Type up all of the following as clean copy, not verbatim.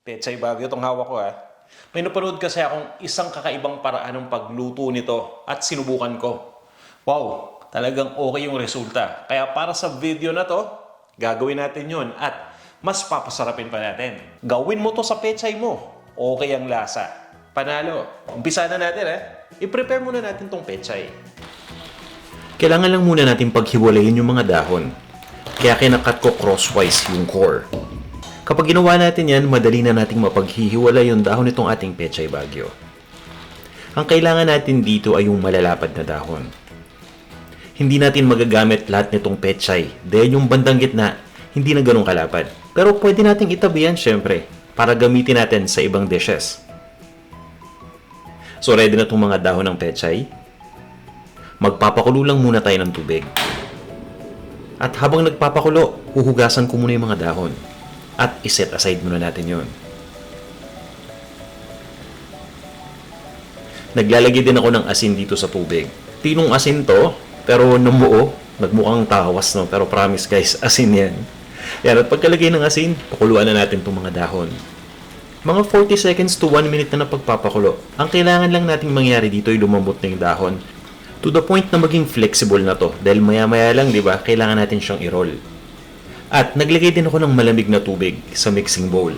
Pechay Baguio itong hawak ko ha. May napanood kasi akong isang kakaibang paraan ng pagluto nito at sinubukan ko. Wow, talagang okay yung resulta. Kaya para sa video na to, gagawin natin yun at mas papasarapin pa natin. Gawin mo to sa pechay mo. Okay ang lasa. Panalo. Umpisa na natin I-prepare muna natin tong pechay. Kailangan lang muna natin paghiwalayin yung mga dahon. Kaya kinakat ko crosswise yung core. Kapag ginawa natin yan, madali na nating mapaghihiwalay yung dahon nitong ating Pechay Baguio. Ang kailangan natin dito ay yung malalapad na dahon. Hindi natin magagamit lahat nitong pechay dahil yung bandang gitna, hindi na ganun kalapad. Pero pwede nating itabi yan syempre para gamitin natin sa ibang dishes. So ready na itong mga dahon ng pechay? Magpapakulo lang muna tayo ng tubig. At habang nagpapakulo, huhugasan ko muna yung mga dahon. At iset aside muna natin yon. Naglalagay din ako ng asin dito sa tubig. Tinong asin to, pero namuo. Nagmukhang tawas, no? Pero promise guys, asin yan. Yan, at pagkalagay ng asin, pakuluan na natin itong mga dahon. Mga 40 seconds to 1 minute na pagpapakulo. Ang kailangan lang nating mangyari dito ay lumambot na yung dahon. To the point na maging flexible na to. Dahil maya-maya lang, di ba, kailangan natin siyang i-roll. At naglagay din ako ng malamig na tubig sa mixing bowl.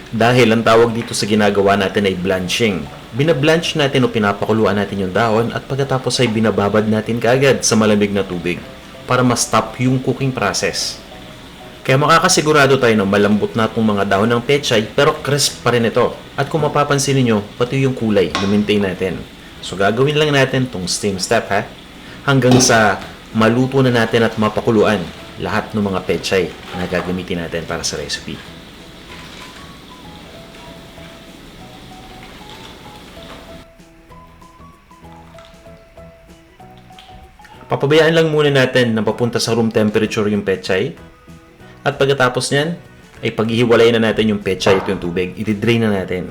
Dahil ang tawag dito sa ginagawa natin ay blanching. Binablanch natin o pinapakuluan natin yung dahon at pagkatapos ay binababad natin kaagad sa malamig na tubig para ma-stop yung cooking process. Kaya makakasigurado tayo na malambot na itong mga dahon ng pechay pero crisp pa rin ito. At kung mapapansin niyo, pati yung kulay, i-maintain natin. So gagawin lang natin itong steam step hanggang sa maluto na natin at mapakuluan lahat ng mga pechay na gagamitin natin para sa recipe. Papabayaan lang muna natin na papunta sa room temperature yung pechay. At pagkatapos niyan, ay paghihiwalayin na natin yung pechay at yung tubig. I-drain na natin.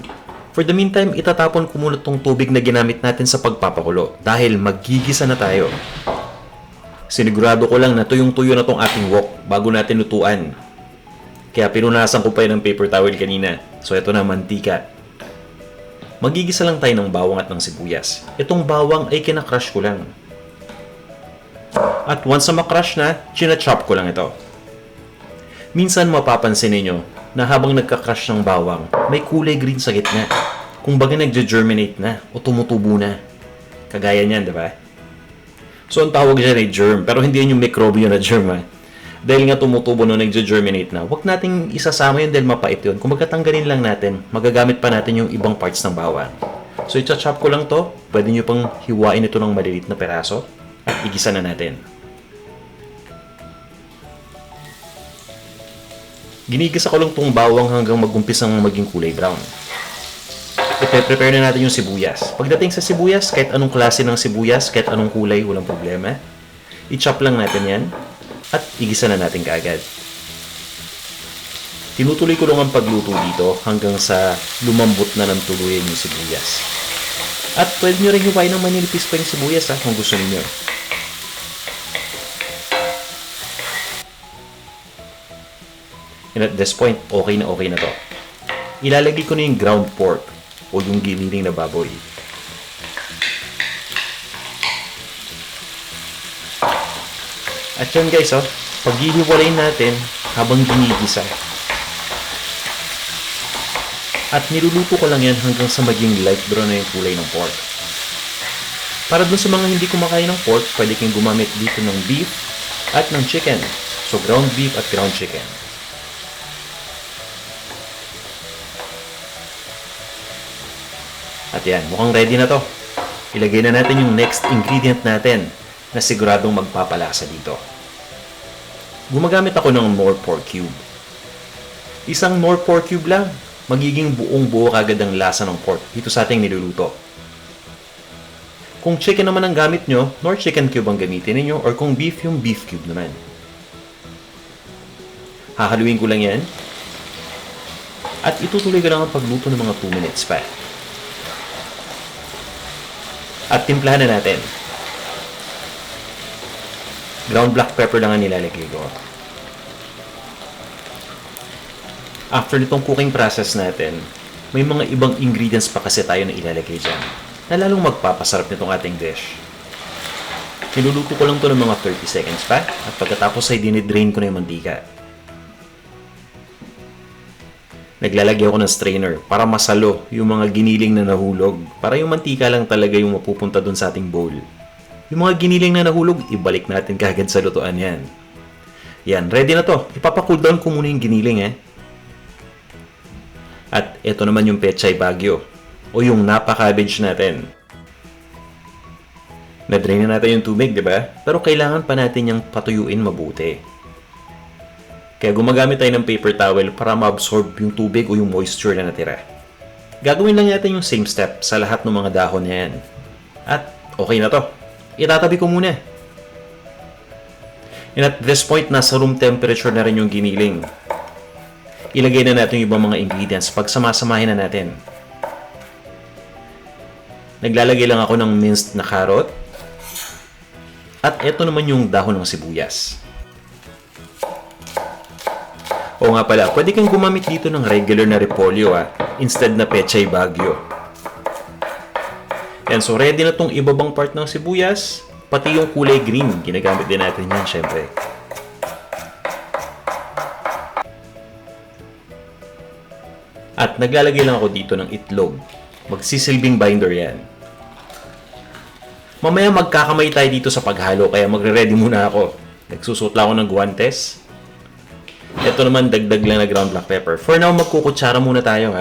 For the meantime, itatapon ko muna tong tubig na ginamit natin sa pagpapakulo dahil magigisa na tayo. Sinigurado ko lang na tuyong-tuyo na tong ating wok bago natin lutuan. Kaya pinunasan ko pa yun ng paper towel kanina. So ito na, mantika. Magigisa lang tayo ng bawang at ng sibuyas. Itong bawang ay kinakrush ko lang. At once na makrush na, chinachop ko lang ito. Minsan mapapansin niyo na habang nagkakrush ng bawang, may kulay green sa gitna. Kung baga nagge-germinate na o tumutubo na. Kagaya niyan, di ba? So, ang tawag dyan ay germ. Pero hindi yun yung mikrobyo na germ, Dahil nga tumutubo nung nagge-germinate na, huwag nating isasama yun dahil mapait yun. Kung magkatanggalin lang natin, magagamit pa natin yung ibang parts ng bawang. So, i-chop ko lang to. Pwede nyo pang hiwain ito ng maliliit na peraso. At igisa na natin. Ginigisa ko lang tong bawang hanggang magumpisang maging kulay brown. I-prepare na natin yung sibuyas. Pagdating sa sibuyas, kahit anong klase ng sibuyas, kahit anong kulay, walang problema. I-chop lang natin yan at igisa na natin kaagad. Tinutuloy ko lang ang pagluto dito hanggang sa lumambot na ng tuluyan yung sibuyas. At pwede nyo rin hiwain ng manilipis pa yung sibuyas kung gusto niyo. And at this point, okay na to. Ilalagay ko na yung ground pork o yung giniling na baboy. At yun guys, paghihiwalayin natin habang ginigisa. At niluluto ko lang yan hanggang sa maging light brown na yung kulay ng pork. Para dun sa mga hindi kumakain ng pork, pwede kayong gumamit dito ng beef at ng chicken. So ground beef at ground chicken. At yan, mukhang ready na to. Ilagay na natin yung next ingredient natin na siguradong magpapalasa dito. Gumagamit ako ng Knorr pork cube. Isang Knorr pork cube lang, magiging buong buo kagad ang lasa ng pork dito sa ating niluluto. Kung chicken naman ang gamit nyo, Knorr chicken cube ang gamitin ninyo, or kung beef, yung beef cube naman. Hahaluin ko lang yan. At itutuloy ko lang ang pagluto ng mga 2 minutes pa. At timplahan na natin. Ground black pepper lang ang nilalagay ko. After nitong cooking process natin, may mga ibang ingredients pa kasi tayo na ilalagay dyan na lalong magpapasarap nitong ating dish. Niluluto ko lang to ng mga 30 seconds pa at pagkatapos ay dinidrain ko na yung mantika. Naglalagay ako ng strainer para masalo yung mga giniling na nahulog para yung mantika lang talaga yung mapupunta dun sa ating bowl. Yung mga giniling na nahulog, ibalik natin kagad sa lutuan yan. Yan, ready na to. Ipapacool down ko muna yung giniling At ito naman yung Pechay Baguio o yung Napa cabbage natin. Na-drain na natin yung tubig, di ba? Pero kailangan pa natin yung patuyuin mabuti. Kaya gumagamit tayo ng paper towel para ma-absorb yung tubig o yung moisture na natira. Gagawin lang natin yung same step sa lahat ng mga dahon na yan. At okay na to. Itatabi ko muna. And at this point, nasa room temperature na rin yung giniling. Ilagay na natin yung ibang mga ingredients. Pagsamasamahin na natin. Naglalagay lang ako ng minced na carrot. At ito naman yung dahon ng sibuyas. O nga pala, pwede kang gumamit dito ng regular na repolyo instead na Pechay Baguio. Yan, so ready na tong ibabang part ng sibuyas, pati yung kulay green, ginagamit din natin yan syempre. At naglalagay lang ako dito ng itlog. Magsisilbing binder yan. Mamaya magkakamay tayo dito sa paghalo kaya magre-ready muna ako. Nagsusuot lang ako ng guantes. Ito naman dagdag lang na ground black pepper. For now, magkukutsara muna tayo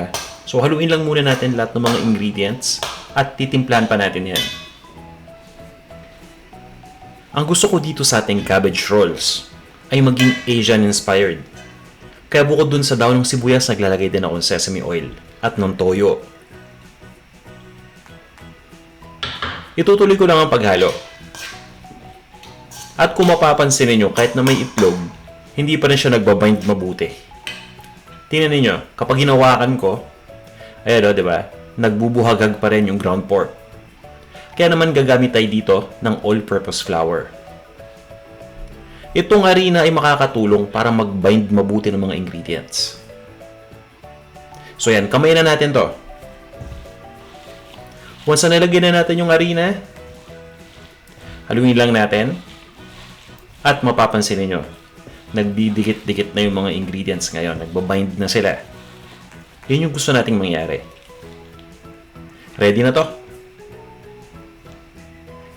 So haluin lang muna natin lahat ng mga ingredients at titimplahan pa natin yan. Ang gusto ko dito sa ating cabbage rolls ay maging Asian inspired. Kaya bukod dun sa dahon ng sibuyas, naglalagay din ako ng sesame oil at ng toyo. Itutuloy ko lang ang paghalo. At kung mapapansin niyo, kahit na may itlog, hindi pa rin siya nagbabind mabuti. Tingnan niyo, kapag hinawakan ko, ayan di ba? Nagbubuhagag pa rin yung ground pork. Kaya naman gagamit tayo dito ng all-purpose flour. Itong harina ay makakatulong para mag-bind mabuti ng mga ingredients. So yan, kamay na natin to. Once na nalagyan na natin yung harina, haluin lang natin. At mapapansin niyo, nagdidikit-dikit na yung mga ingredients ngayon. Nagbabind na sila. Yun yung gusto nating mangyari. Ready na to.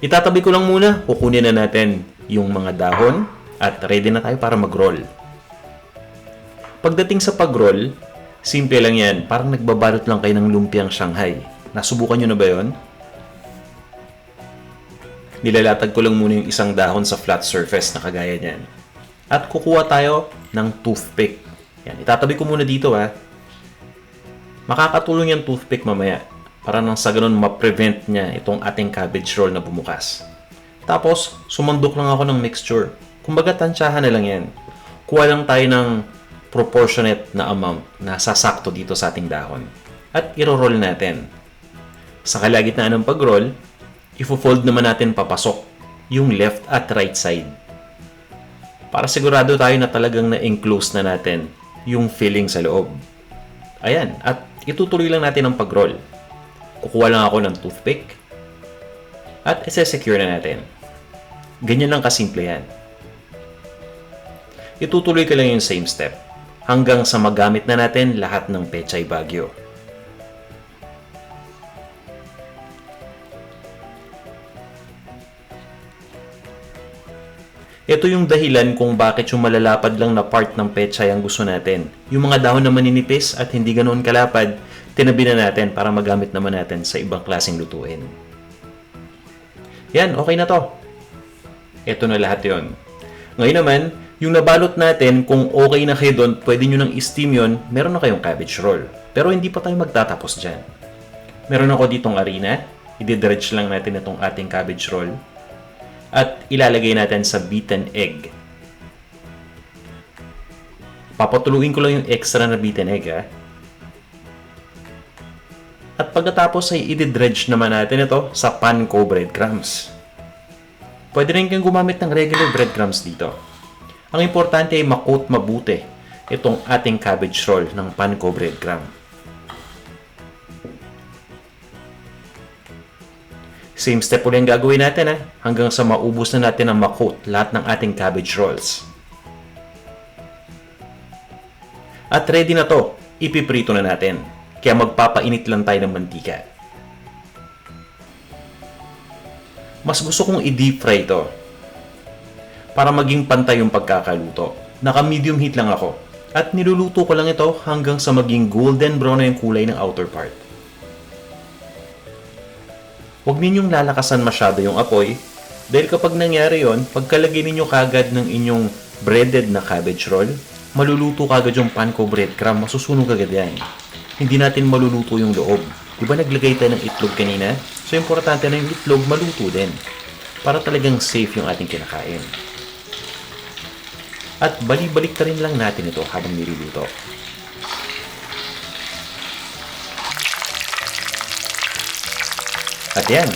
Itatabi ko lang muna. Kukunin na natin yung mga dahon at ready na tayo para mag-roll. Pagdating sa pag-roll, simple lang yan. Parang nagbabalot lang kayo ng lumpiang Shanghai. Nasubukan nyo na ba yun? Nilalatag ko lang muna yung isang dahon sa flat surface na kagaya niyan. At kukuha tayo ng toothpick. Yan, itatabi ko muna dito Makakatulong yung toothpick mamaya para nang sa ganun ma-prevent niya itong ating cabbage roll na bumukas. Tapos, sumandok lang ako ng mixture. Kumbaga, tansyahan na lang yan. Kuha lang tayo ng proportionate na amount na sasakto dito sa ating dahon. At iro-roll natin. Sa kalagitnaan ng pag-roll, ifo-fold naman natin papasok yung left at right side. Para sigurado tayo na talagang na-enclose na natin yung filling sa loob. Ayan, at itutuloy lang natin ang pag-roll. Kukuha lang ako ng toothpick at ise-secure na natin. Ganyan lang kasimple yan. Itutuloy ko lang yung same step hanggang sa magamit na natin lahat ng Pechay Baguio. Ito yung dahilan kung bakit yung malalapad lang na part ng pechay ang gusto natin. Yung mga dahon na maninipis at hindi ganoon kalapad, tinabi na natin para magamit naman natin sa ibang klaseng lutuin. Yan, okay na to. Ito na lahat yon. Ngayon naman, yung nabalot natin, kung okay na kayo doon, pwede nyo nang i-steam yun, meron na kayong cabbage roll. Pero hindi pa tayo magtatapos dyan. Meron ako ditong harina, i-dredge lang natin itong ating cabbage roll. At ilalagay natin sa beaten egg. Papatuluin ko lang yung extra na beaten egg At pagkatapos ay i-dredge naman natin ito sa panko breadcrumbs. Pwede rin kang gumamit ng regular breadcrumbs dito. Ang importante ay ma-coat mabuti itong ating cabbage roll ng panko breadcrumb. Same step ulit ang gagawin natin hanggang sa maubos na natin ang makot lahat ng ating cabbage rolls. At ready na to, ipiprito na natin. Kaya magpapainit lang tayo ng mantika. Mas gusto kong i-deep fry ito para maging pantay yung pagkakaluto. Naka-medium heat lang ako at niluluto ko lang ito hanggang sa maging golden brown na yung kulay ng outer part. Huwag ninyong lalakasan masyado yung apoy dahil kapag nangyari yon, pagkalagay ninyo kagad ng inyong breaded na cabbage roll, maluluto kagad yung panko breadcrumb, masusunog agad yan. Hindi natin maluluto yung loob. Diba naglagay tayo ng itlog kanina? So importante na yung itlog maluto din para talagang safe yung ating kinakain. At balik-balik ta rin lang natin ito habang niluluto. At yan,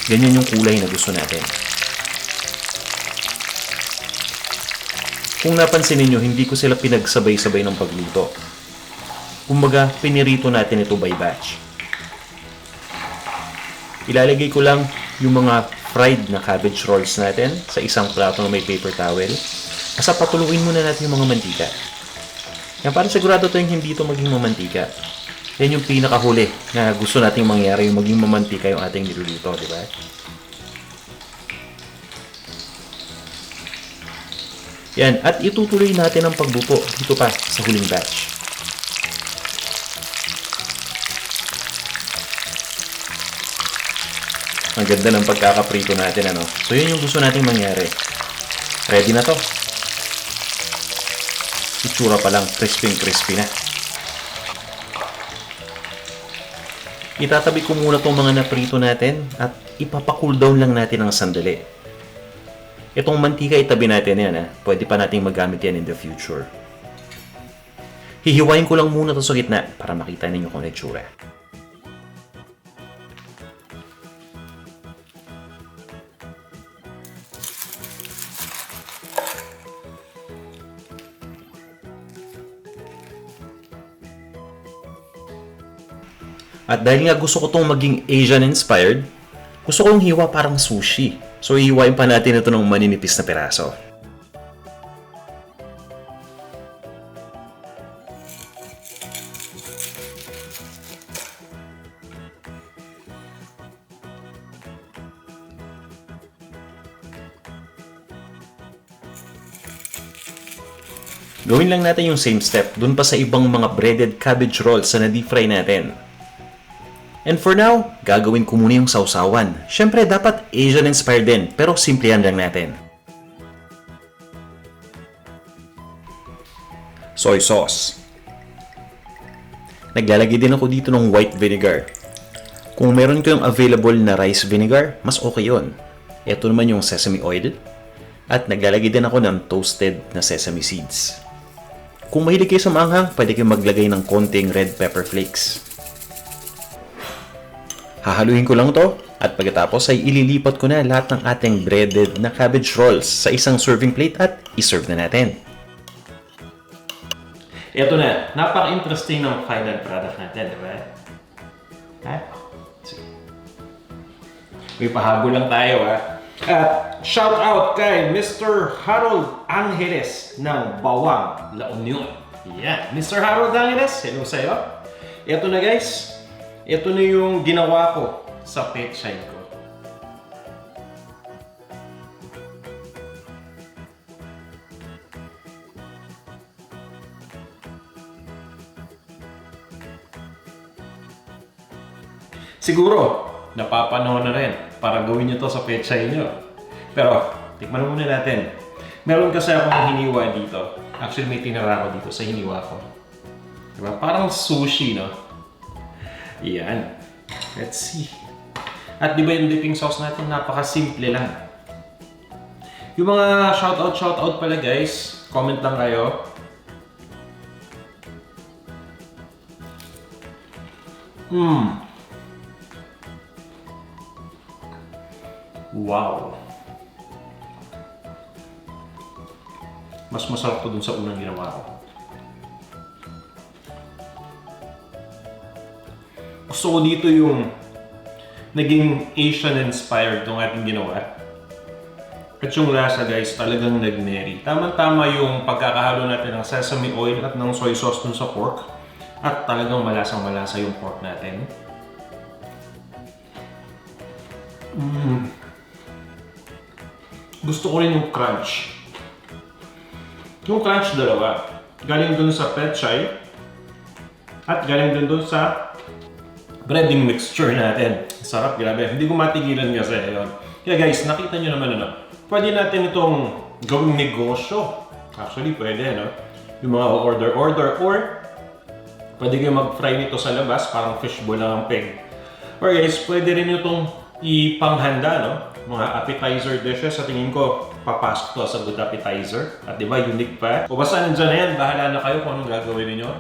ganyan yung kulay na gusto natin. Kung napansin niyo, hindi ko sila pinagsabay-sabay ng pagluto. Kumbaga, pinirito natin ito by batch. Ilalagay ko lang yung mga fried na cabbage rolls natin sa isang plato na may paper towel. Asa patuluin muna natin yung mga mantika. Yan, para sigurado tayong hindi ito maging mamantika. Yan yung pinakahuli na gusto nating mangyari, yung maging mamantika yung ating niluluto, di ba? Yan, at itutuloy natin ang pagluto dito pa sa huling batch. Ang ganda ng pagkakaprito natin, ano? So, yun yung gusto nating mangyari. Ready na to. Itsura pa lang, crispy na. Itatabi ko muna itong mga naprito natin at ipapacool down lang natin ng sandali. Itong mantika itabi natin yan, Pwede pa nating magamit yan in the future. Hihiwain ko lang muna ito sa gitna para makita ninyo kung ano itsura. At dahil nga gusto ko itong maging Asian-inspired, gusto kong hiwa parang sushi. So, hiwain pa natin ito ng maninipis na piraso. Gawin lang natin yung same step dun pa sa ibang mga breaded cabbage rolls na na-deep fry natin. And for now, gagawin ko muna yung sausawan. Syempre, dapat Asian-inspired din, pero simplihan lang natin. Soy sauce. Naglalagay din ako dito ng white vinegar. Kung meron kayong available na rice vinegar, mas okay yun. Ito naman yung sesame oil. At naglalagay din ako ng toasted na sesame seeds. Kung mahilig kayo sa maanghang, pwede kayong maglagay ng konting red pepper flakes. Hahaluin ko lang to at pagkatapos ay ililipat ko na lahat ng ating breaded na cabbage rolls sa isang serving plate at iserve na natin. Ito na, napaka-interesting ng final product natin, di ba? Ha? May pahabol lang tayo, At shout out kay Mr. Harold Angeles ng Bawang, La Union. Yeah, Mr. Harold Angeles, hello sa'yo. Ito na guys. Ito na yung ginawa ko sa pechay ko. Siguro, napapanahon na rin para gawin nyo to sa pechay nyo. Pero, tikman muna natin. Meron kasi akong hiniwa dito. Actually, may tinira ko dito sa hiniwa ko. Diba? Parang sushi, no? Yan. Let's see. At di ba yung dipping sauce natin, napaka-simple lang. Yung mga shoutout pala guys, comment lang kayo. Wow. Mas masarap to dun sa unang ginawa ko. Gusto ko dito yung naging Asian-inspired itong ating ginawa. At yung lasa guys, talagang nag-marry. Tama-tama yung pagkakahalo natin ng sesame oil at ng soy sauce dun sa pork. At talagang malasang-malasa yung pork natin. Gusto ko rin yung crunch. Yung crunch dalawa. Galing dun sa pechay. At galing din dun sa breading mixture natin. Sarap, grabe. Hindi ko matigilan kasi. Yun. Kaya guys, nakita nyo naman ano. Pwede natin itong gawing negosyo. Actually, pwede, no? Yung mga order-order or pwede kayo mag-fry nito sa labas, parang fishbowl lang ang peg. Or guys, pwede rin itong ipanghanda, no? Mga appetizer dishes, sa tingin ko, papasok to sa good appetizer. At di ba, unique pa. O basta nandyan na yan, bahala na kayo kung anong gagawin ninyo.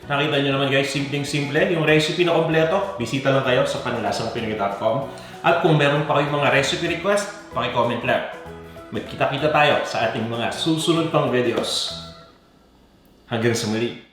Nakita nyo naman guys, simpleng-simple. Yung recipe na kompleto, bisita lang kayo sa panlasangpinoy.com. At kung meron pa kayong mga recipe request, paki-comment lang. Magkita-kita tayo sa ating mga susunod pang videos. Hanggang sa muli.